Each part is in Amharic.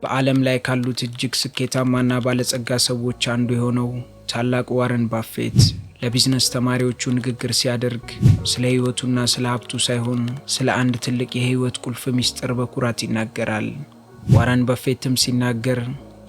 በዓለም ላይ ካሉት እጅግ ስኬታማና ባለጸጋ ሰዎች አንዱ የሆነው ታላቁ ዋረን ባፌት ለቢዝነስ ተማሪዎቹ ንግግር ሲያደርግ ስለ ሕይወቱና ስለ ሀብቱ ሳይሆን ስለ አንድ ትልቅ የሕይወት ቁልፍ ሚስጥር በኩራት ይናገራል። ዋረን ባፌትም ሲናገር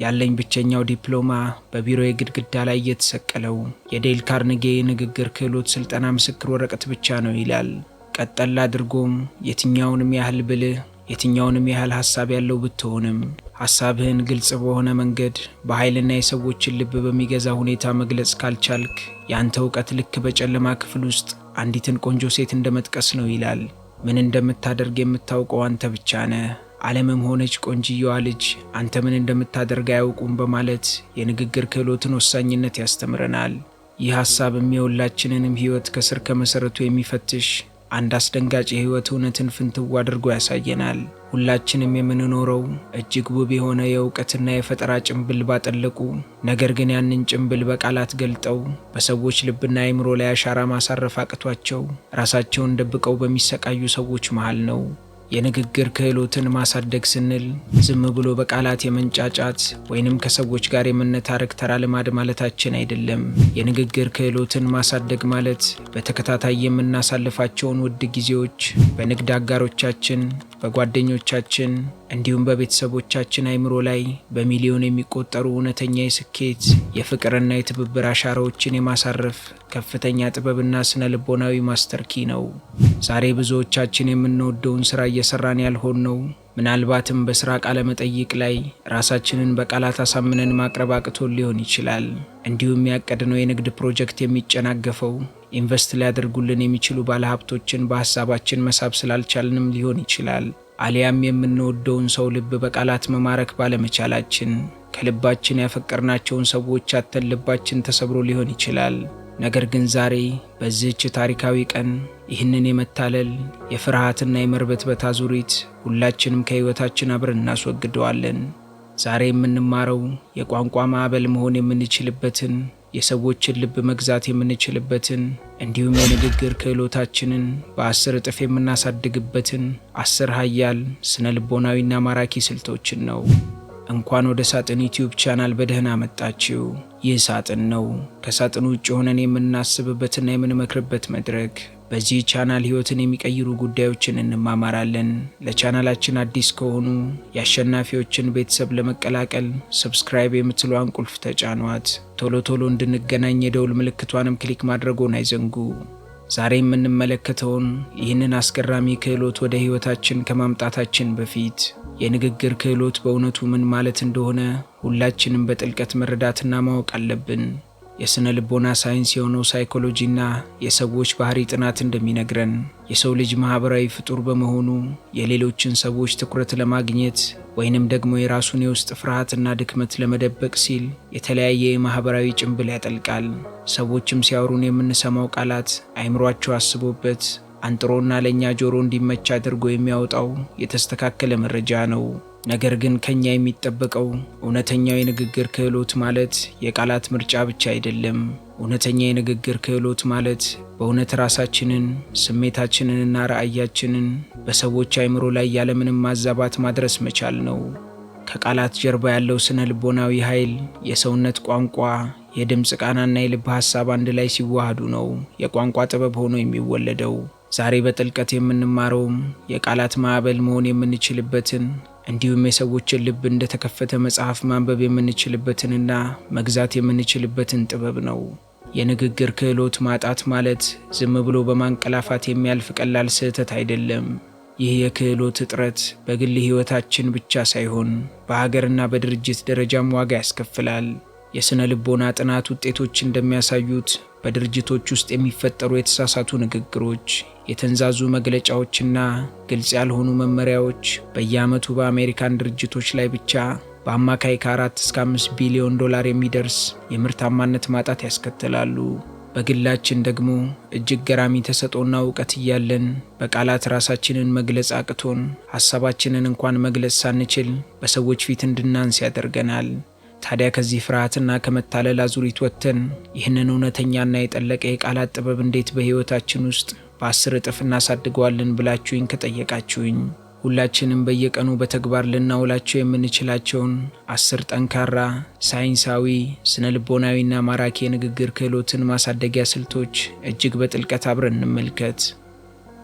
ያለኝ ብቸኛው ዲፕሎማ በቢሮዬ ግድግዳ ላይ የተሰቀለው የዴል ካርኔጊ የንግግር ክህሎት ስልጠና ምስክር ወረቀት ብቻ ነው ይላል። ቀጠል አድርጎም የትኛውንም ያህል ብልህ የትኛውንም ያህል ሐሳብ ያለው ብትሆንም ሐሳብህን ግልጽ በሆነ መንገድ በኃይልና የሰዎችን ልብ በሚገዛ ሁኔታ መግለጽ ካልቻልክ ያንተ ዕውቀት ልክ በጨለማ ክፍል ውስጥ አንዲትን ቆንጆ ሴት እንደመጥቀስ ነው ይላል። ምን እንደምታደርግ የምታውቀው አንተ ብቻ ነህ። ዓለምም ሆነች ቆንጅየዋ ልጅ አንተ ምን እንደምታደርግ አያውቁም በማለት የንግግር ክህሎትን ወሳኝነት ያስተምረናል። ይህ ሐሳብም የሁላችንንም ሕይወት ከስር ከመሠረቱ የሚፈትሽ አንድ አስደንጋጭ የሕይወት እውነትን ፍንትው አድርጎ ያሳየናል። ሁላችንም የምንኖረው እጅግ ውብ የሆነ የእውቀትና የፈጠራ ጭንብል ባጠለቁ፣ ነገር ግን ያንን ጭንብል በቃላት ገልጠው በሰዎች ልብና አእምሮ ላይ አሻራ ማሳረፍ አቅቷቸው ራሳቸውን ደብቀው በሚሰቃዩ ሰዎች መሃል ነው። የንግግር ክህሎትን ማሳደግ ስንል ዝም ብሎ በቃላት የመንጫጫት ወይንም ከሰዎች ጋር የመነታረክ ተራ ልማድ ማለታችን አይደለም። የንግግር ክህሎትን ማሳደግ ማለት በተከታታይ የምናሳልፋቸውን ውድ ጊዜዎች በንግድ አጋሮቻችን፣ በጓደኞቻችን እንዲሁም በቤተሰቦቻችን አእምሮ ላይ በሚሊዮን የሚቆጠሩ እውነተኛ የስኬት የፍቅርና የትብብር አሻራዎችን የማሳረፍ ከፍተኛ ጥበብና ስነ ልቦናዊ ማስተር ኪ ነው። ዛሬ ብዙዎቻችን የምንወደውን ስራ እየሰራን ያልሆነው ምናልባትም በስራ ቃለ መጠይቅ ላይ ራሳችንን በቃላት አሳምነን ማቅረብ አቅቶን ሊሆን ይችላል። እንዲሁም ያቀድነው የንግድ ፕሮጀክት የሚጨናገፈው ኢንቨስት ሊያደርጉልን የሚችሉ ባለሀብቶችን በሐሳባችን መሳብ ስላልቻልንም ሊሆን ይችላል። አሊያም የምንወደውን ሰው ልብ በቃላት መማረክ ባለመቻላችን ከልባችን ያፈቀርናቸውን ሰዎች አተን ልባችን ተሰብሮ ሊሆን ይችላል። ነገር ግን ዛሬ በዚህች ታሪካዊ ቀን ይህንን የመታለል የፍርሃትና የመርበትበት አዙሪት ሁላችንም ከሕይወታችን አብረን እናስወግደዋለን። ዛሬ የምንማረው የቋንቋ ማዕበል መሆን የምንችልበትን፣ የሰዎችን ልብ መግዛት የምንችልበትን እንዲሁም የንግግር ክህሎታችንን በ10 እጥፍ የምናሳድግበትን 10 ኃያል ስነ ልቦናዊና ማራኪ ስልቶችን ነው። እንኳን ወደ ሳጥን ዩቲዩብ ቻናል በደህና መጣችሁ። ይህ ሳጥን ነው፣ ከሳጥኑ ውጭ ሆነን የምናስብበትና የምንመክርበት መድረክ። በዚህ ቻናል ሕይወትን የሚቀይሩ ጉዳዮችን እንማማራለን። ለቻናላችን አዲስ ከሆኑ የአሸናፊዎችን ቤተሰብ ለመቀላቀል ሰብስክራይብ የምትለዋን ቁልፍ ተጫኗት። ቶሎ ቶሎ እንድንገናኝ የደውል ምልክቷንም ክሊክ ማድረጎን አይዘንጉ። ዛሬ የምንመለከተውን ይህንን አስገራሚ ክህሎት ወደ ሕይወታችን ከማምጣታችን በፊት የንግግር ክህሎት በእውነቱ ምን ማለት እንደሆነ ሁላችንም በጥልቀት መረዳትና ማወቅ አለብን። የስነ ልቦና ሳይንስ የሆነው ሳይኮሎጂና የሰዎች ባህሪ ጥናት እንደሚነግረን የሰው ልጅ ማህበራዊ ፍጡር በመሆኑ የሌሎችን ሰዎች ትኩረት ለማግኘት ወይንም ደግሞ የራሱን የውስጥ ፍርሃትና ድክመት ለመደበቅ ሲል የተለያየ የማህበራዊ ጭንብል ያጠልቃል። ሰዎችም ሲያወሩን የምንሰማው ቃላት አእምሯቸው አስቦበት አንጥሮና ለኛ ጆሮ እንዲመች አድርጎ የሚያወጣው የተስተካከለ መረጃ ነው። ነገር ግን ከኛ የሚጠበቀው እውነተኛው የንግግር ክህሎት ማለት የቃላት ምርጫ ብቻ አይደለም። እውነተኛ የንግግር ክህሎት ማለት በእውነት ራሳችንን፣ ስሜታችንንና ራዕያችንን በሰዎች አእምሮ ላይ ያለምንም ማዛባት ማድረስ መቻል ነው። ከቃላት ጀርባ ያለው ስነ ልቦናዊ ኃይል የሰውነት ቋንቋ፣ የድምፅ ቃናና የልብ ሐሳብ አንድ ላይ ሲዋሃዱ ነው የቋንቋ ጥበብ ሆኖ የሚወለደው። ዛሬ በጥልቀት የምንማረውም የቃላት ማዕበል መሆን የምንችልበትን እንዲሁም የሰዎችን ልብ እንደተከፈተ መጽሐፍ ማንበብ የምንችልበትንና መግዛት የምንችልበትን ጥበብ ነው። የንግግር ክህሎት ማጣት ማለት ዝም ብሎ በማንቀላፋት የሚያልፍ ቀላል ስህተት አይደለም። ይህ የክህሎት እጥረት በግል ሕይወታችን ብቻ ሳይሆን በሀገርና በድርጅት ደረጃም ዋጋ ያስከፍላል። የስነ ልቦና ጥናት ውጤቶች እንደሚያሳዩት በድርጅቶች ውስጥ የሚፈጠሩ የተሳሳቱ ንግግሮች፣ የተንዛዙ መግለጫዎችና ግልጽ ያልሆኑ መመሪያዎች በየዓመቱ በአሜሪካን ድርጅቶች ላይ ብቻ በአማካይ ከ4 እስከ 5 ቢሊዮን ዶላር የሚደርስ የምርታማነት ማጣት ያስከትላሉ። በግላችን ደግሞ እጅግ ገራሚ ተሰጥኦና እውቀት እያለን በቃላት ራሳችንን መግለጽ አቅቶን ሐሳባችንን እንኳን መግለጽ ሳንችል በሰዎች ፊት እንድናንስ ያደርገናል። ታዲያ ከዚህ ፍርሃትና ከመታለል አዙሪት ወጥተን ይህንን እውነተኛና የጠለቀ የቃላት ጥበብ እንዴት በሕይወታችን ውስጥ በ10 እጥፍ እናሳድገዋለን ብላችሁኝ ከጠየቃችሁኝ ሁላችንም በየቀኑ በተግባር ልናውላቸው የምንችላቸውን 10 ጠንካራ ሳይንሳዊ፣ ስነልቦናዊና ማራኪ የንግግር ክህሎትን ማሳደጊያ ስልቶች እጅግ በጥልቀት አብረን እንመልከት።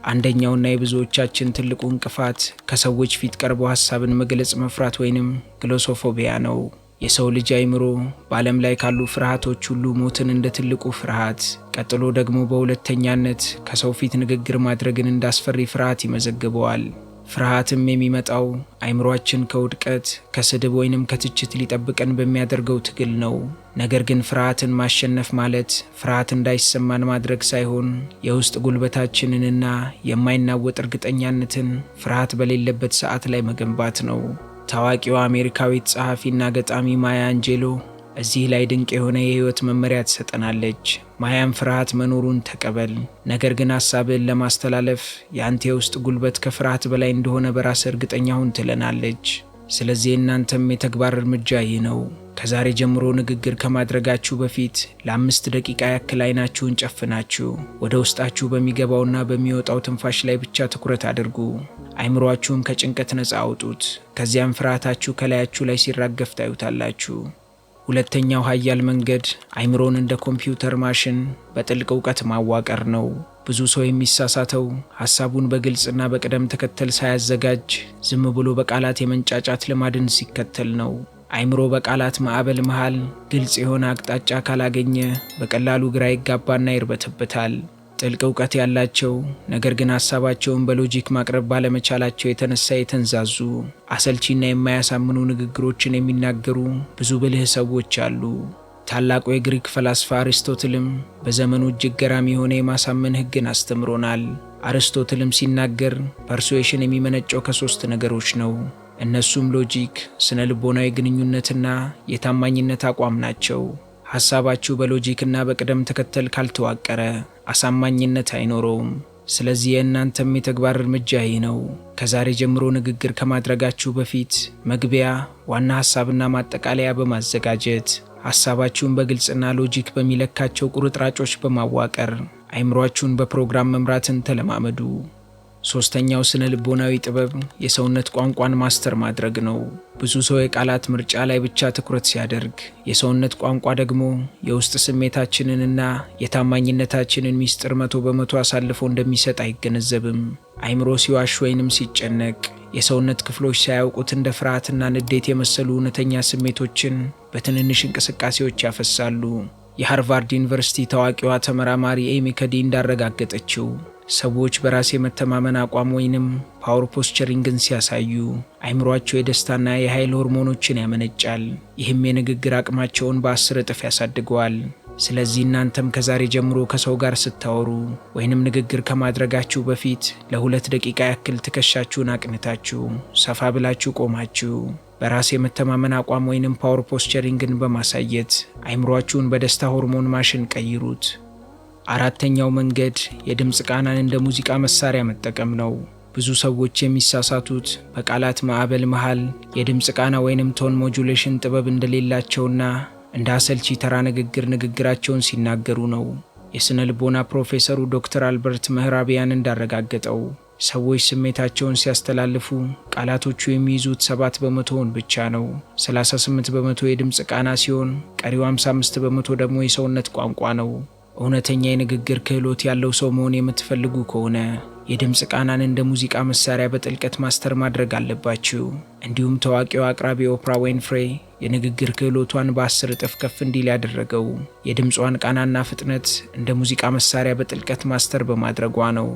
አንደኛውና የብዙዎቻችን ትልቁ እንቅፋት ከሰዎች ፊት ቀርቦ ሐሳብን መግለጽ መፍራት ወይንም ግሎሶፎቢያ ነው። የሰው ልጅ አይምሮ በዓለም ላይ ካሉ ፍርሃቶች ሁሉ ሞትን እንደ ትልቁ ፍርሃት፣ ቀጥሎ ደግሞ በሁለተኛነት ከሰው ፊት ንግግር ማድረግን እንዳስፈሪ ፍርሃት ይመዘግበዋል። ፍርሃትም የሚመጣው አይምሮአችን ከውድቀት፣ ከስድብ ወይንም ከትችት ሊጠብቀን በሚያደርገው ትግል ነው። ነገር ግን ፍርሃትን ማሸነፍ ማለት ፍርሃት እንዳይሰማን ማድረግ ሳይሆን የውስጥ ጉልበታችንንና የማይናወጥ እርግጠኛነትን ፍርሃት በሌለበት ሰዓት ላይ መገንባት ነው። ታዋቂዋ አሜሪካዊት ጸሐፊና ገጣሚ ማያ አንጄሎ እዚህ ላይ ድንቅ የሆነ የህይወት መመሪያ ትሰጠናለች። ማያም ፍርሃት መኖሩን ተቀበል፣ ነገር ግን ሐሳብህን ለማስተላለፍ የአንተ የውስጥ ጉልበት ከፍርሃት በላይ እንደሆነ በራስህ እርግጠኛ ሁን ትለናለች። ስለዚህ እናንተም የተግባር እርምጃ ይህ ነው። ከዛሬ ጀምሮ ንግግር ከማድረጋችሁ በፊት ለ5 ደቂቃ ያክል አይናችሁን ጨፍናችሁ ወደ ውስጣችሁ በሚገባውና በሚወጣው ትንፋሽ ላይ ብቻ ትኩረት አድርጉ። አይምሮአችሁን ከጭንቀት ነፃ አውጡት። ከዚያም ፍርሃታችሁ ከላያችሁ ላይ ሲራገፍ ታዩታላችሁ። ሁለተኛው ኃያል መንገድ አይምሮን እንደ ኮምፒውተር ማሽን በጥልቅ እውቀት ማዋቀር ነው። ብዙ ሰው የሚሳሳተው ሐሳቡን በግልጽና በቅደም ተከተል ሳያዘጋጅ ዝም ብሎ በቃላት የመንጫጫት ልማድን ሲከተል ነው። አይምሮ በቃላት ማዕበል መሃል ግልጽ የሆነ አቅጣጫ ካላገኘ በቀላሉ ግራ ይጋባና ይርበተበታል። ጥልቅ እውቀት ያላቸው ነገር ግን ሐሳባቸውን በሎጂክ ማቅረብ ባለመቻላቸው የተነሳ የተንዛዙ፣ አሰልቺና የማያሳምኑ ንግግሮችን የሚናገሩ ብዙ ብልህ ሰዎች አሉ። ታላቁ የግሪክ ፈላስፋ አርስቶትልም በዘመኑ እጅግ ገራሚ የሆነ የማሳመን ሕግን አስተምሮናል። አርስቶትልም ሲናገር ፐርሱዌሽን የሚመነጨው ከ3 ነገሮች ነው። እነሱም ሎጂክ፣ ስነ ልቦናዊ ግንኙነትና የታማኝነት አቋም ናቸው። ሐሳባችሁ በሎጂክና በቅደም ተከተል ካልተዋቀረ አሳማኝነት አይኖረውም። ስለዚህ የእናንተም የተግባር እርምጃ ይህ ነው። ከዛሬ ጀምሮ ንግግር ከማድረጋችሁ በፊት መግቢያ፣ ዋና ሐሳብና ማጠቃለያ በማዘጋጀት ሐሳባችሁን በግልጽና ሎጂክ በሚለካቸው ቁርጥራጮች በማዋቀር አይምሮአችሁን በፕሮግራም መምራትን ተለማመዱ። ሶስተኛው ስነ ልቦናዊ ጥበብ የሰውነት ቋንቋን ማስተር ማድረግ ነው። ብዙ ሰው የቃላት ምርጫ ላይ ብቻ ትኩረት ሲያደርግ፣ የሰውነት ቋንቋ ደግሞ የውስጥ ስሜታችንንና የታማኝነታችንን ሚስጥር 100% አሳልፎ እንደሚሰጥ አይገነዘብም። አይምሮ ሲዋሽ ወይንም ሲጨነቅ የሰውነት ክፍሎች ሳያውቁት እንደ ፍርሃትና ንዴት የመሰሉ እውነተኛ ስሜቶችን በትንንሽ እንቅስቃሴዎች ያፈሳሉ። የሃርቫርድ ዩኒቨርሲቲ ታዋቂዋ ተመራማሪ ኤሚ ከዲ እንዳረጋገጠችው ሰዎች በራስ የመተማመን አቋም ወይንም ፓወር ፖስቸሪንግን ሲያሳዩ አይምሮአቸው የደስታና የኃይል ሆርሞኖችን ያመነጫል። ይህም የንግግር አቅማቸውን በ10 እጥፍ ያሳድገዋል። ስለዚህ እናንተም ከዛሬ ጀምሮ ከሰው ጋር ስታወሩ ወይንም ንግግር ከማድረጋችሁ በፊት ለ2 ደቂቃ ያክል ትከሻችሁን አቅንታችሁ ሰፋ ብላችሁ ቆማችሁ በራስ የመተማመን አቋም ወይንም ፓወር ፖስቸሪንግን በማሳየት አይምሮአችሁን በደስታ ሆርሞን ማሽን ቀይሩት። አራተኛው መንገድ የድምፅ ቃናን እንደ ሙዚቃ መሳሪያ መጠቀም ነው። ብዙ ሰዎች የሚሳሳቱት በቃላት ማዕበል መሃል የድምፅ ቃና ወይንም ቶን ሞጁሌሽን ጥበብ እንደሌላቸውና እንደ አሰልቺ ተራ ንግግር ንግግራቸውን ሲናገሩ ነው። የስነ ልቦና ፕሮፌሰሩ ዶክተር አልበርት ምህራቢያን እንዳረጋገጠው ሰዎች ስሜታቸውን ሲያስተላልፉ ቃላቶቹ የሚይዙት 7% ብቻ ነው። 38% የድምፅ ቃና ሲሆን ቀሪው 55% ደግሞ የሰውነት ቋንቋ ነው። እውነተኛ የንግግር ክህሎት ያለው ሰው መሆን የምትፈልጉ ከሆነ የድምፅ ቃናን እንደ ሙዚቃ መሳሪያ በጥልቀት ማስተር ማድረግ አለባችሁ። እንዲሁም ታዋቂው አቅራቢ ኦፕራ ዊንፍሬ የንግግር ክህሎቷን በ10 እጥፍ ከፍ እንዲል ያደረገው የድምጿን ቃናና ፍጥነት እንደ ሙዚቃ መሳሪያ በጥልቀት ማስተር በማድረጓ ነው።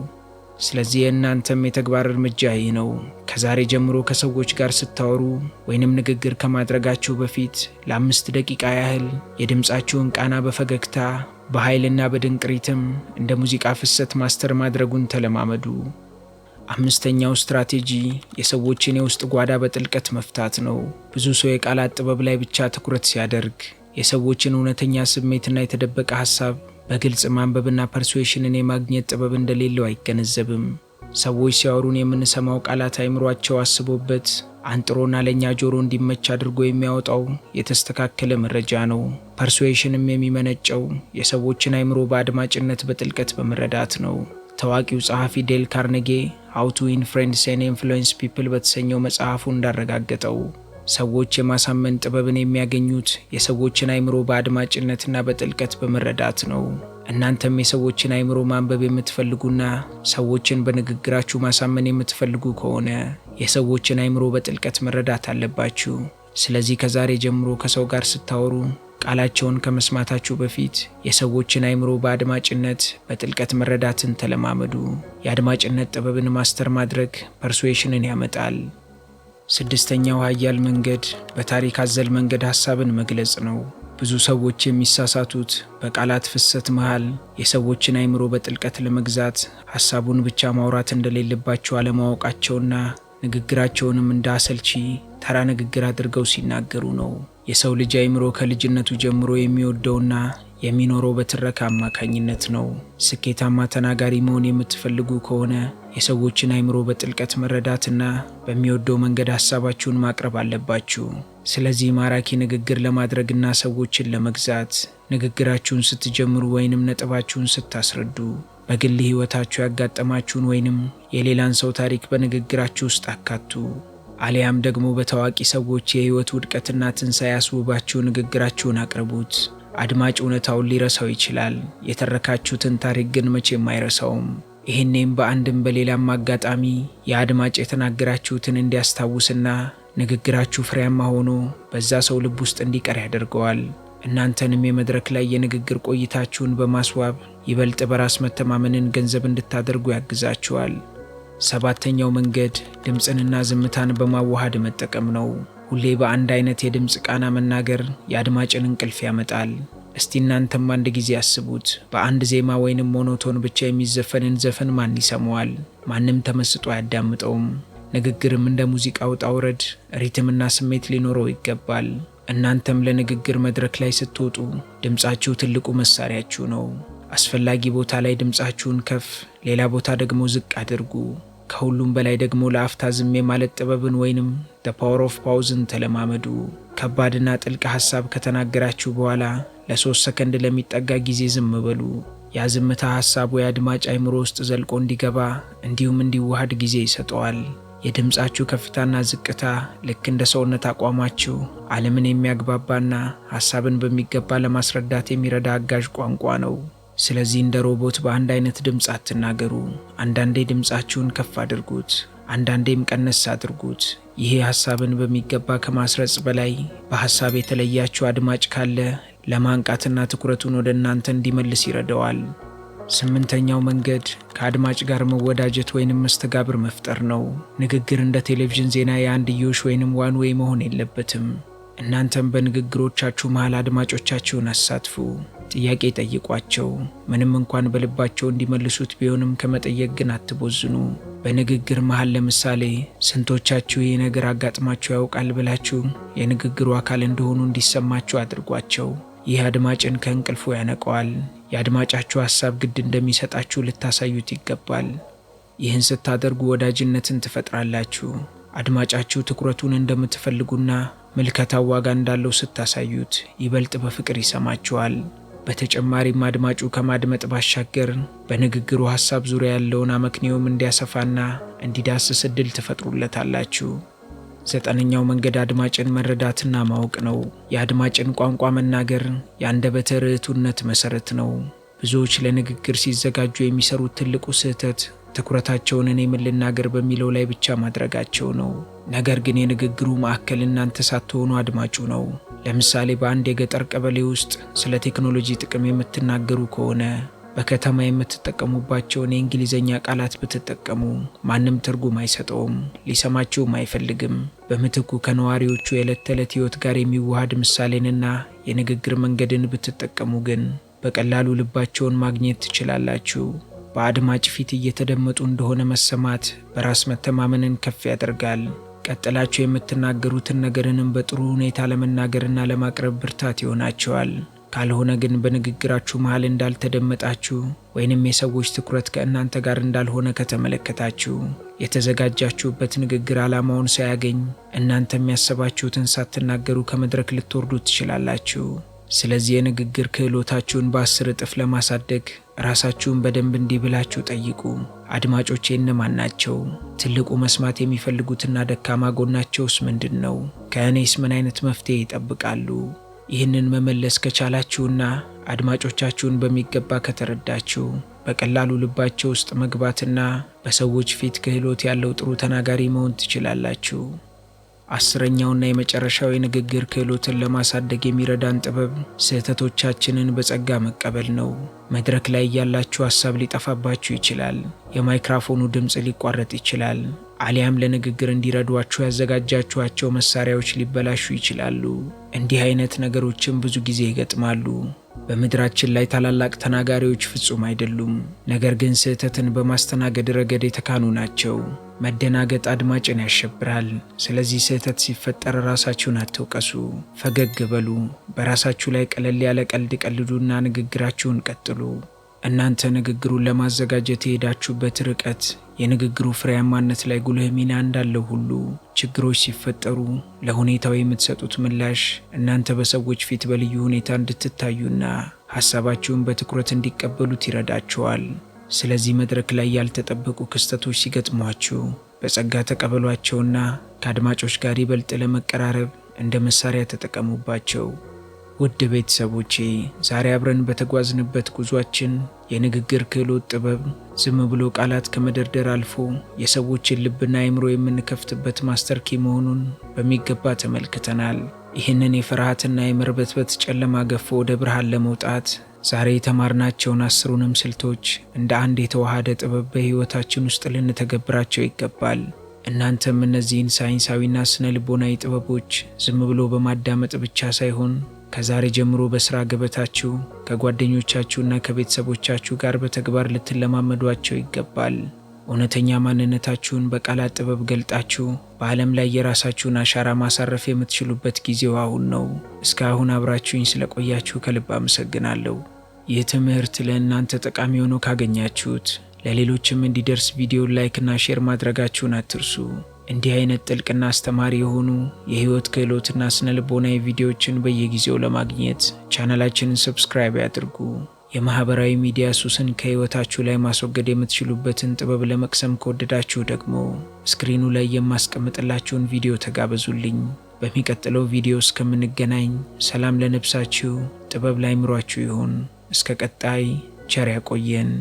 ስለዚህ የእናንተም የተግባር እርምጃ ይህ ነው። ከዛሬ ጀምሮ ከሰዎች ጋር ስታወሩ ወይንም ንግግር ከማድረጋችሁ በፊት ለ5 ደቂቃ ያህል የድምፃችሁን ቃና በፈገግታ በኃይልና በድንቅ ሪትም እንደ ሙዚቃ ፍሰት ማስተር ማድረጉን ተለማመዱ። 5ኛው ስትራቴጂ የሰዎችን የውስጥ ጓዳ በጥልቀት መፍታት ነው። ብዙ ሰው የቃላት ጥበብ ላይ ብቻ ትኩረት ሲያደርግ የሰዎችን እውነተኛ ስሜትና የተደበቀ ሐሳብ በግልጽ ማንበብና ፐርሱዌሽንን የማግኘት ጥበብ እንደሌለው አይገነዘብም። ሰዎች ሲያወሩን የምንሰማው ቃላት አይምሮአቸው አስቦበት አንጥሮና ለኛ ጆሮ እንዲመች አድርጎ የሚያወጣው የተስተካከለ መረጃ ነው። ፐርሱዌሽንም የሚመነጨው የሰዎችን አይምሮ በአድማጭነት በጥልቀት በመረዳት ነው። ታዋቂው ጸሐፊ ዴል ካርኔጌ ሃው ቱ ዊን ፍሬንድስ ኤንድ ኢንፍሉዌንስ ፒፕል በተሰኘው መጽሐፉ እንዳረጋገጠው ሰዎች የማሳመን ጥበብን የሚያገኙት የሰዎችን አእምሮ በአድማጭነትና በጥልቀት በመረዳት ነው። እናንተም የሰዎችን አእምሮ ማንበብ የምትፈልጉና ሰዎችን በንግግራችሁ ማሳመን የምትፈልጉ ከሆነ የሰዎችን አእምሮ በጥልቀት መረዳት አለባችሁ። ስለዚህ ከዛሬ ጀምሮ ከሰው ጋር ስታወሩ ቃላቸውን ከመስማታችሁ በፊት የሰዎችን አእምሮ በአድማጭነት በጥልቀት መረዳትን ተለማመዱ። የአድማጭነት ጥበብን ማስተር ማድረግ ፐርሱዌሽንን ያመጣል። ስድስተኛው ኃያል መንገድ በታሪክ አዘል መንገድ ሐሳብን መግለጽ ነው። ብዙ ሰዎች የሚሳሳቱት በቃላት ፍሰት መሃል የሰዎችን አእምሮ በጥልቀት ለመግዛት ሐሳቡን ብቻ ማውራት እንደሌለባቸው አለማወቃቸውና ንግግራቸውንም እንዳሰልቺ ተራ ንግግር አድርገው ሲናገሩ ነው። የሰው ልጅ አእምሮ ከልጅነቱ ጀምሮ የሚወደውና የሚኖረው በትረካ አማካኝነት ነው። ስኬታማ ተናጋሪ መሆን የምትፈልጉ ከሆነ የሰዎችን አእምሮ በጥልቀት መረዳትና በሚወደው መንገድ ሐሳባችሁን ማቅረብ አለባችሁ። ስለዚህ ማራኪ ንግግር ለማድረግና ሰዎችን ለመግዛት ንግግራችሁን ስትጀምሩ ወይንም ነጥባችሁን ስታስረዱ በግል ሕይወታችሁ ያጋጠማችሁን ወይንም የሌላን ሰው ታሪክ በንግግራችሁ ውስጥ አካቱ። አሊያም ደግሞ በታዋቂ ሰዎች የሕይወት ውድቀትና ትንሣኤ ያስውባችሁ ንግግራችሁን አቅርቡት። አድማጭ እውነታውን ሊረሳው ይችላል፣ የተረካችሁትን ታሪክ ግን መቼም አይረሳውም። ይህኔም በአንድም በሌላም አጋጣሚ የአድማጭ የተናገራችሁትን እንዲያስታውስና ንግግራችሁ ፍሬያማ ሆኖ በዛ ሰው ልብ ውስጥ እንዲቀር ያደርገዋል። እናንተንም የመድረክ ላይ የንግግር ቆይታችሁን በማስዋብ ይበልጥ በራስ መተማመንን ገንዘብ እንድታደርጉ ያግዛችኋል። ሰባተኛው መንገድ ድምፅንና ዝምታን በማዋሃድ መጠቀም ነው። ሁሌ በአንድ አይነት የድምፅ ቃና መናገር የአድማጭን እንቅልፍ ያመጣል። እስቲ እናንተም አንድ ጊዜ አስቡት። በአንድ ዜማ ወይንም ሞኖቶን ብቻ የሚዘፈንን ዘፈን ማን ይሰማዋል? ማንም ተመስጦ አያዳምጠውም። ንግግርም እንደ ሙዚቃ ውጣ ውረድ፣ ሪትምና ስሜት ሊኖረው ይገባል። እናንተም ለንግግር መድረክ ላይ ስትወጡ ድምፃችሁ ትልቁ መሳሪያችሁ ነው። አስፈላጊ ቦታ ላይ ድምፃችሁን ከፍ፣ ሌላ ቦታ ደግሞ ዝቅ አድርጉ። ከሁሉም በላይ ደግሞ ለአፍታ ዝም የማለት ጥበብን ወይንም the power of pauseን ተለማመዱ። ከባድና ጥልቅ ሐሳብ ከተናገራችሁ በኋላ ለ3 ሰከንድ ለሚጠጋ ጊዜ ዝም በሉ። ያ ዝምታ ሐሳቡ የአድማጭ አእምሮ ውስጥ ዘልቆ እንዲገባ እንዲሁም እንዲዋሃድ ጊዜ ይሰጠዋል። የድምፃችሁ ከፍታና ዝቅታ ልክ እንደ ሰውነት አቋማችሁ ዓለምን የሚያግባባና ሐሳብን በሚገባ ለማስረዳት የሚረዳ አጋዥ ቋንቋ ነው። ስለዚህ እንደ ሮቦት በአንድ አይነት ድምፅ አትናገሩ። አንዳንዴ ድምፃችሁን ከፍ አድርጉት፣ አንዳንዴም ቀነስ አድርጉት። ይሄ ሐሳብን በሚገባ ከማስረጽ በላይ በሐሳብ የተለያችሁ አድማጭ ካለ ለማንቃትና ትኩረቱን ወደ እናንተ እንዲመልስ ይረዳዋል። ስምንተኛው መንገድ ከአድማጭ ጋር መወዳጀት ወይንም መስተጋብር መፍጠር ነው። ንግግር እንደ ቴሌቪዥን ዜና የአንድዮሽ ወይንም ዋን ዌይ መሆን የለበትም። እናንተም በንግግሮቻችሁ መሃል አድማጮቻችሁን አሳትፉ። ጥያቄ ጠይቋቸው። ምንም እንኳን በልባቸው እንዲመልሱት ቢሆንም ከመጠየቅ ግን አትቦዝኑ። በንግግር መሃል ለምሳሌ ስንቶቻችሁ ይህ ነገር አጋጥማችሁ ያውቃል ብላችሁ የንግግሩ አካል እንደሆኑ እንዲሰማችሁ አድርጓቸው። ይህ አድማጭን ከእንቅልፉ ያነቀዋል። የአድማጫችሁ ሐሳብ ግድ እንደሚሰጣችሁ ልታሳዩት ይገባል። ይህን ስታደርጉ ወዳጅነትን ትፈጥራላችሁ። አድማጫችሁ ትኩረቱን እንደምትፈልጉና ምልከታው ዋጋ እንዳለው ስታሳዩት ይበልጥ በፍቅር ይሰማችኋል። በተጨማሪም አድማጩ ከማድመጥ ባሻገር በንግግሩ ሐሳብ ዙሪያ ያለውን አመክንዮም እንዲያሰፋና እንዲዳስስ ዕድል ትፈጥሩለታላችሁ። ዘጠነኛው መንገድ አድማጭን መረዳትና ማወቅ ነው። የአድማጭን ቋንቋ መናገር የአንደበተ ርቱዕነት መሰረት ነው። ብዙዎች ለንግግር ሲዘጋጁ የሚሰሩት ትልቁ ስህተት ትኩረታቸውን እኔ ምን ልናገር በሚለው ላይ ብቻ ማድረጋቸው ነው። ነገር ግን የንግግሩ ማዕከል እናንተ ሳትሆኑ አድማጩ ነው። ለምሳሌ በአንድ የገጠር ቀበሌ ውስጥ ስለ ቴክኖሎጂ ጥቅም የምትናገሩ ከሆነ በከተማ የምትጠቀሙባቸውን የእንግሊዝኛ ቃላት ብትጠቀሙ ማንም ትርጉም አይሰጠውም፣ ሊሰማችሁም አይፈልግም። በምትኩ ከነዋሪዎቹ የዕለት ተዕለት ሕይወት ጋር የሚዋሃድ ምሳሌንና የንግግር መንገድን ብትጠቀሙ ግን በቀላሉ ልባቸውን ማግኘት ትችላላችሁ። በአድማጭ ፊት እየተደመጡ እንደሆነ መሰማት በራስ መተማመንን ከፍ ያደርጋል። ቀጥላችሁ የምትናገሩትን ነገርንም በጥሩ ሁኔታ ለመናገርና ለማቅረብ ብርታት ይሆናቸዋል። ካልሆነ ግን በንግግራችሁ መሃል እንዳልተደመጣችሁ ወይንም የሰዎች ትኩረት ከእናንተ ጋር እንዳልሆነ ከተመለከታችሁ የተዘጋጃችሁበት ንግግር ዓላማውን ሳያገኝ እናንተ የሚያሰባችሁትን ሳትናገሩ ከመድረክ ልትወርዱ ትችላላችሁ። ስለዚህ የንግግር ክህሎታችሁን በ10 እጥፍ ለማሳደግ ራሳችሁን በደንብ እንዲህ ብላችሁ ጠይቁ። አድማጮቼ እነማን ናቸው? ትልቁ መስማት የሚፈልጉትና ደካማ ጎናቸውስ ምንድን ነው? ከእኔስ ምን አይነት መፍትሄ ይጠብቃሉ? ይህንን መመለስ ከቻላችሁና አድማጮቻችሁን በሚገባ ከተረዳችሁ በቀላሉ ልባቸው ውስጥ መግባትና በሰዎች ፊት ክህሎት ያለው ጥሩ ተናጋሪ መሆን ትችላላችሁ። አስረኛውና የመጨረሻው የንግግር ክህሎትን ለማሳደግ የሚረዳን ጥበብ ስህተቶቻችንን በጸጋ መቀበል ነው። መድረክ ላይ ያላችሁ ሐሳብ ሊጠፋባችሁ ይችላል። የማይክሮፎኑ ድምፅ ሊቋረጥ ይችላል። አሊያም ለንግግር እንዲረዷችሁ ያዘጋጃችኋቸው መሳሪያዎች ሊበላሹ ይችላሉ። እንዲህ አይነት ነገሮችም ብዙ ጊዜ ይገጥማሉ። በምድራችን ላይ ታላላቅ ተናጋሪዎች ፍጹም አይደሉም፣ ነገር ግን ስህተትን በማስተናገድ ረገድ የተካኑ ናቸው። መደናገጥ አድማጭን ያሸብራል። ስለዚህ ስህተት ሲፈጠር ራሳችሁን አትውቀሱ፣ ፈገግ በሉ። በራሳችሁ ላይ ቀለል ያለ ቀልድ ቀልዱና ንግግራችሁን ቀጥሉ። እናንተ ንግግሩን ለማዘጋጀት የሄዳችሁበት ርቀት የንግግሩ ፍሬያማነት ላይ ጉልህ ሚና እንዳለው ሁሉ ችግሮች ሲፈጠሩ ለሁኔታው የምትሰጡት ምላሽ እናንተ በሰዎች ፊት በልዩ ሁኔታ እንድትታዩና ሐሳባችሁን በትኩረት እንዲቀበሉት ይረዳችኋል። ስለዚህ መድረክ ላይ ያልተጠበቁ ክስተቶች ሲገጥሟችሁ በጸጋ ተቀበሏቸውና ከአድማጮች ጋር ይበልጥ ለመቀራረብ እንደ መሳሪያ ተጠቀሙባቸው። ውድ ቤተሰቦቼ፣ ዛሬ አብረን በተጓዝንበት ጉዟችን የንግግር ክህሎት ጥበብ ዝም ብሎ ቃላት ከመደርደር አልፎ የሰዎችን ልብና አእምሮ የምንከፍትበት ማስተር ኪ መሆኑን በሚገባ ተመልክተናል። ይህንን የፍርሃትና የመርበትበት ጨለማ ገፎ ወደ ብርሃን ለመውጣት ዛሬ የተማርናቸውን 10ሩንም ስልቶች እንደ አንድ የተዋሃደ ጥበብ በሕይወታችን ውስጥ ልንተገብራቸው ይገባል። እናንተም እነዚህን ሳይንሳዊና ስነ ልቦናዊ ጥበቦች ዝም ብሎ በማዳመጥ ብቻ ሳይሆን ከዛሬ ጀምሮ በሥራ ገበታችሁ ከጓደኞቻችሁና ከቤተሰቦቻችሁ ጋር በተግባር ልትለማመዷቸው ይገባል። እውነተኛ ማንነታችሁን በቃላት ጥበብ ገልጣችሁ በዓለም ላይ የራሳችሁን አሻራ ማሳረፍ የምትችሉበት ጊዜው አሁን ነው። እስካሁን አብራችሁኝ ስለቆያችሁ ከልብ አመሰግናለሁ። ይህ ትምህርት ለእናንተ ጠቃሚ ሆኖ ካገኛችሁት ለሌሎችም እንዲደርስ ቪዲዮን ላይክና ሼር ማድረጋችሁን አትርሱ። እንዲህ አይነት ጥልቅና አስተማሪ የሆኑ የህይወት ክህሎትና ስነ ልቦናዊ ቪዲዮዎችን በየጊዜው ለማግኘት ቻናላችንን ሰብስክራይብ ያድርጉ። የማህበራዊ ሚዲያ ሱስን ከህይወታችሁ ላይ ማስወገድ የምትችሉበትን ጥበብ ለመቅሰም ከወደዳችሁ ደግሞ ስክሪኑ ላይ የማስቀምጥላችሁን ቪዲዮ ተጋበዙልኝ። በሚቀጥለው ቪዲዮ እስከምንገናኝ ሰላም ለነፍሳችሁ፣ ጥበብ ለአእምሯችሁ ይሁን። እስከ ቀጣይ ቸር ያቆየን።